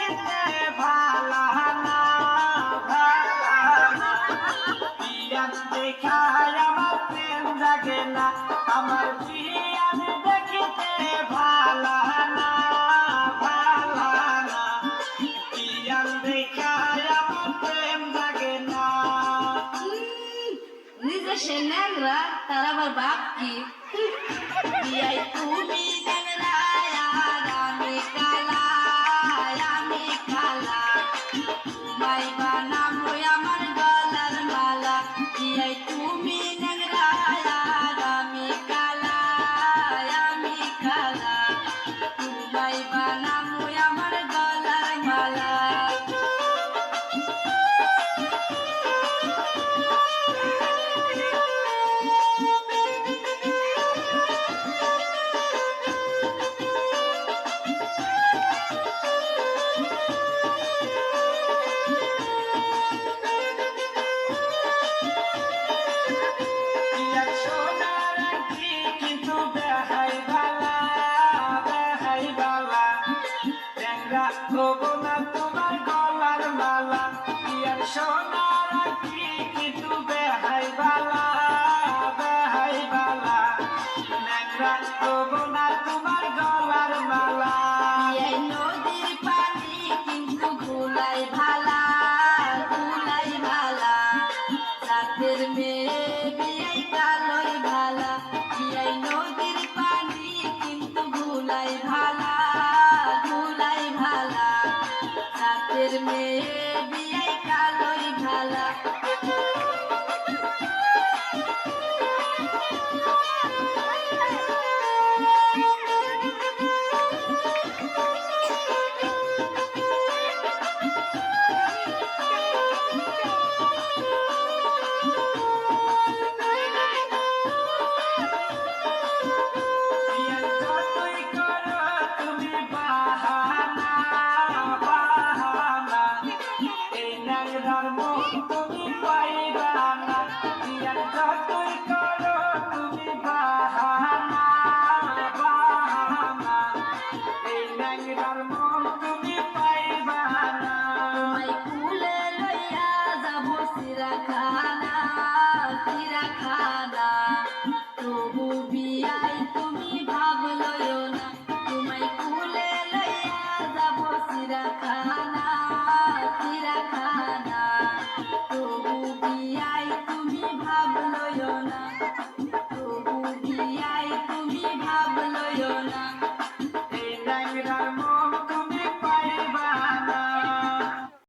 দেখিতে ভালা না ভালা না পিয়ান দেখায় আমার প্রেম জাগে না আমার পিয়ান দেখিতে ভালা না ভালা না পিয়ান দেখায় আমার প্রেম জাগে না। নিজে সে ন্যাংরা তার আবার বাপ কি বিয়াই তুমি ন্যাংরা আর আমি কালা আমি কালা তোমায় বানাবো আমার গলার মালা বিয়াই তুমি ন্যাংরা আর আমি কালা তোমায় বানাবো আমার গলার মালা। তোমার গলার মালা পিয়ার সোনার আঁখি কিন্তু বেহাই বালা বেহাই বালা ন্যাংরা হবো না তোমার গলার মালা। এই নদীর পানি কিন্তু ভুলাই ভালা রাতের মেয়ে বিয়াই কালোই ভালা এই নদীর পানি কিন্তু ভুলাই ভালা রাতের মেয়ে বিয়াই কালোই ভালা। তুমি পাইবা না পিয়ার যতই করো তুমি বাহানা বাহানা এই ন্যাংরার মন তুমি